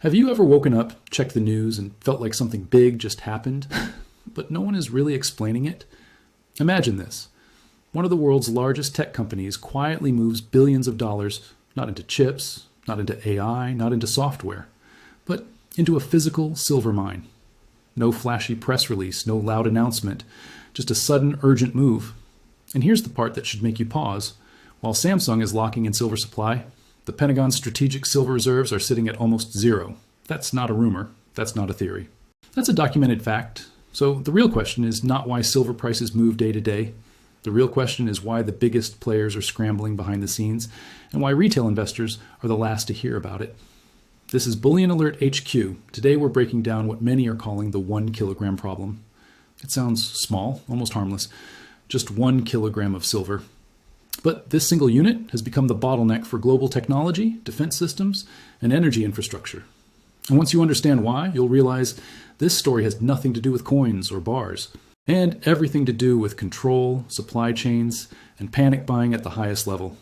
Have you ever woken up, checked the news, and felt like something big just happened, but no one is really explaining it? Imagine this. One of the world's largest tech companies quietly moves billions of dollars, not into chips, not into AI, not into software, but into a physical silver mine. No flashy press release, no loud announcement, just a sudden, urgent move. And here's the part that should make you pause. While Samsung is locking in silver supply, the Pentagon's strategic silver reserves are sitting at almost zero. That's not a rumor. That's not a theory. That's a documented fact. So the real question is not why silver prices move day to day. The real question is why the biggest players are scrambling behind the scenes and why retail investors are the last to hear about it. This is Bullion Alert HQ. Today we're breaking down what many are calling the 1 kilogram problem. It sounds small, almost harmless. Just 1 kilogram of silver. But this single unit has become the bottleneck for global technology, defense systems, and energy infrastructure. And once you understand why, you'll realize this story has nothing to do with coins or bars, and everything to do with control, supply chains, and panic buying at the highest level.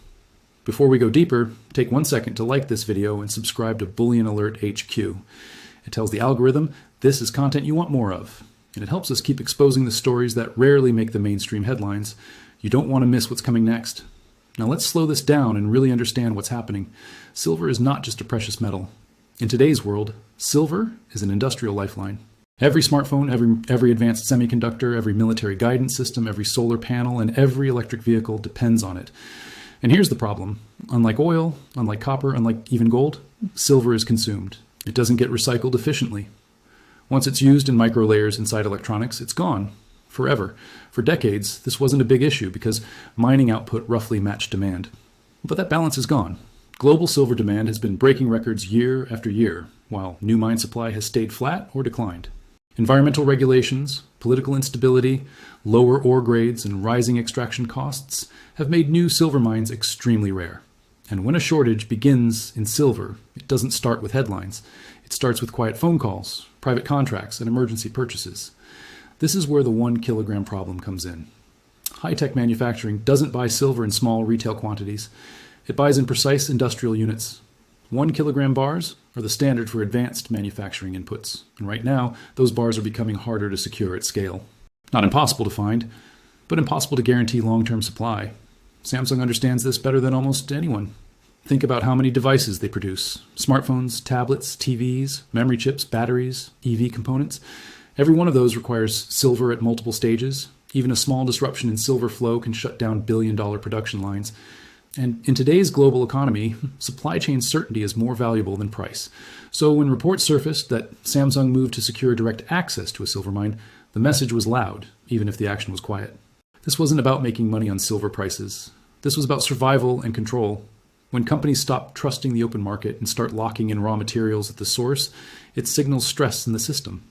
Before we go deeper, take 1 second to like this video and subscribe to Bullion Alert HQ. It tells the algorithm this is content you want more of, and it helps us keep exposing the stories that rarely make the mainstream headlines. You don't want to miss what's coming next. Now let's slow this down and really understand what's happening. Silver is not just a precious metal. In today's world, silver is an industrial lifeline. Every smartphone, every advanced semiconductor, every military guidance system, every solar panel, and every electric vehicle depends on it. And here's the problem. Unlike oil, unlike copper, unlike even gold, silver is consumed. It doesn't get recycled efficiently. Once it's used in micro layers inside electronics, it's gone. Forever. For decades, this wasn't a big issue because mining output roughly matched demand. But that balance is gone. Global silver demand has been breaking records year after year, while new mine supply has stayed flat or declined. Environmental regulations, political instability, lower ore grades, and rising extraction costs have made new silver mines extremely rare. And when a shortage begins in silver, it doesn't start with headlines. It starts with quiet phone calls, private contracts, and emergency purchases. This is where the 1 kilogram problem comes in. High-tech manufacturing doesn't buy silver in small retail quantities. It buys in precise industrial units. 1 kilogram bars are the standard for advanced manufacturing inputs. And right now, those bars are becoming harder to secure at scale. Not impossible to find, but impossible to guarantee long-term supply. Samsung understands this better than almost anyone. Think about how many devices they produce. Smartphones, tablets, TVs, memory chips, batteries, EV components. Every one of those requires silver at multiple stages. Even a small disruption in silver flow can shut down billion-dollar production lines. And in today's global economy, supply chain certainty is more valuable than price. So when reports surfaced that Samsung moved to secure direct access to a silver mine, the message was loud, even if the action was quiet. This wasn't about making money on silver prices. This was about survival and control. When companies stop trusting the open market and start locking in raw materials at the source, it signals stress in the system.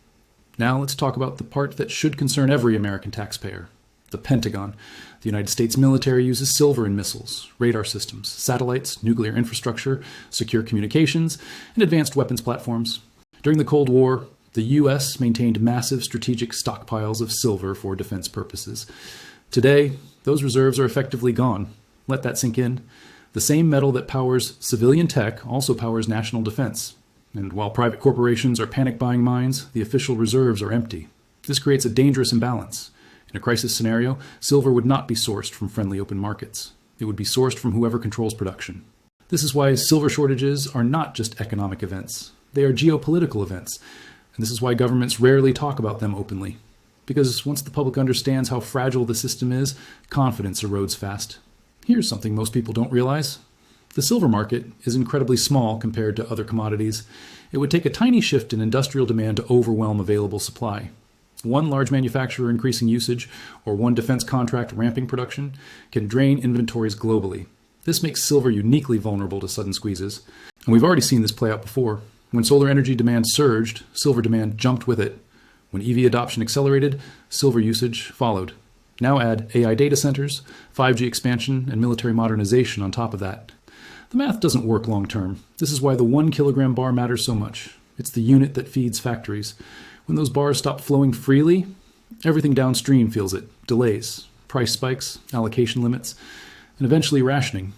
Now let's talk about the part that should concern every American taxpayer, the Pentagon. The United States military uses silver in missiles, radar systems, satellites, nuclear infrastructure, secure communications, and advanced weapons platforms. During the Cold War, the U.S. maintained massive strategic stockpiles of silver for defense purposes. Today, those reserves are effectively gone. Let that sink in. The same metal that powers civilian tech also powers national defense. And while private corporations are panic buying mines, the official reserves are empty. This creates a dangerous imbalance. In a crisis scenario, silver would not be sourced from friendly open markets. It would be sourced from whoever controls production. This is why silver shortages are not just economic events. They are geopolitical events. And this is why governments rarely talk about them openly. Because once the public understands how fragile the system is, confidence erodes fast. Here's something most people don't realize. The silver market is incredibly small compared to other commodities. It would take a tiny shift in industrial demand to overwhelm available supply. One large manufacturer increasing usage or one defense contract ramping production can drain inventories globally. This makes silver uniquely vulnerable to sudden squeezes. And we've already seen this play out before. When solar energy demand surged, silver demand jumped with it. When EV adoption accelerated, silver usage followed. Now add AI data centers, 5G expansion, and military modernization on top of that. The math doesn't work long term. This is why the 1 kilogram bar matters so much. It's the unit that feeds factories. When those bars stop flowing freely, everything downstream feels it. Delays, price spikes, allocation limits, and eventually rationing.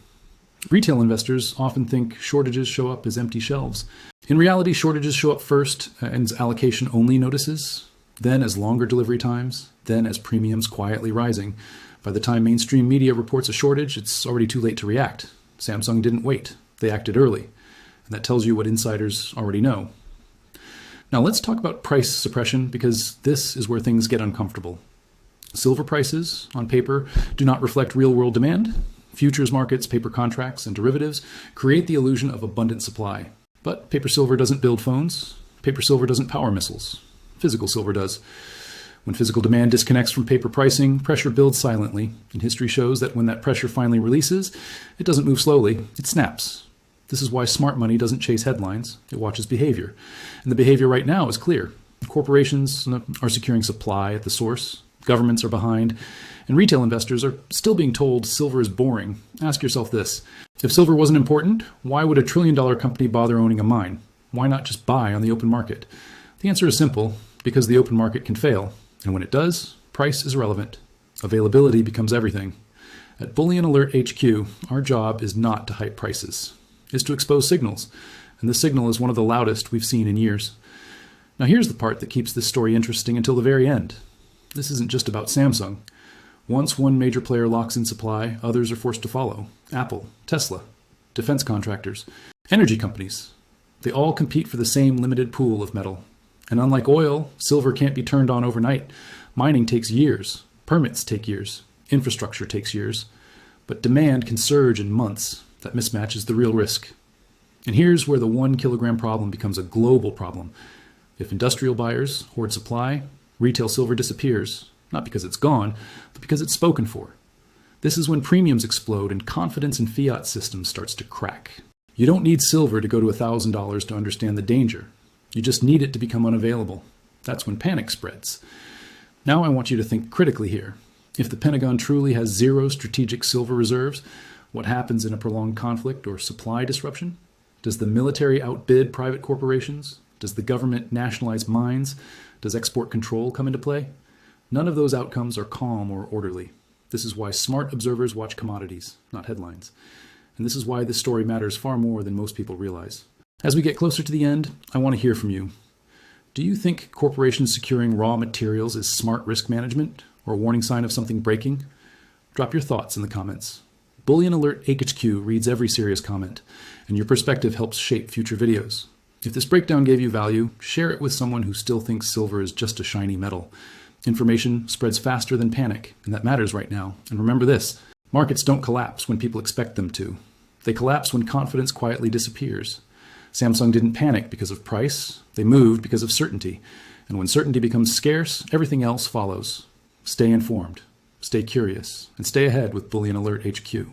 Retail investors often think shortages show up as empty shelves. In reality, shortages show up first as allocation-only notices, then as longer delivery times, then as premiums quietly rising. By the time mainstream media reports a shortage, it's already too late to react. Samsung didn't wait. They acted early. And that tells you what insiders already know. Now let's talk about price suppression, because this is where things get uncomfortable. Silver prices, on paper, do not reflect real-world demand. Futures markets, paper contracts, and derivatives create the illusion of abundant supply. But paper silver doesn't build phones. Paper silver doesn't power missiles. Physical silver does. When physical demand disconnects from paper pricing, pressure builds silently, and history shows that when that pressure finally releases, it doesn't move slowly, it snaps. This is why smart money doesn't chase headlines, it watches behavior. And the behavior right now is clear. Corporations are securing supply at the source, governments are behind, and retail investors are still being told silver is boring. Ask yourself this: if silver wasn't important, why would a trillion-dollar company bother owning a mine? Why not just buy on the open market? The answer is simple: because the open market can fail. And when it does, price is irrelevant. Availability becomes everything. At Bullion Alert HQ, our job is not to hype prices. It's to expose signals. And this signal is one of the loudest we've seen in years. Now here's the part that keeps this story interesting until the very end. This isn't just about Samsung. Once one major player locks in supply, others are forced to follow. Apple, Tesla, defense contractors, energy companies. They all compete for the same limited pool of metal. And unlike oil, silver can't be turned on overnight. Mining takes years. Permits take years. Infrastructure takes years. But demand can surge in months. That mismatch is the real risk. And here's where the 1 kilogram problem becomes a global problem. If industrial buyers hoard supply, retail silver disappears, not because it's gone, but because it's spoken for. This is when premiums explode and confidence in fiat systems starts to crack. You don't need silver to go to $1,000 to understand the danger. You just need it to become unavailable. That's when panic spreads. Now I want you to think critically here. If the Pentagon truly has zero strategic silver reserves, what happens in a prolonged conflict or supply disruption? Does the military outbid private corporations? Does the government nationalize mines? Does export control come into play? None of those outcomes are calm or orderly. This is why smart observers watch commodities, not headlines. And this is why this story matters far more than most people realize. As we get closer to the end, I want to hear from you. Do you think corporations securing raw materials is smart risk management or a warning sign of something breaking? Drop your thoughts in the comments. Bullion Alert HQ reads every serious comment, and your perspective helps shape future videos. If this breakdown gave you value, share it with someone who still thinks silver is just a shiny metal. Information spreads faster than panic, and that matters right now. And remember this: markets don't collapse when people expect them to. They collapse when confidence quietly disappears. Samsung didn't panic because of price, they moved because of certainty. And when certainty becomes scarce, everything else follows. Stay informed, stay curious, and stay ahead with Bullion Alert HQ.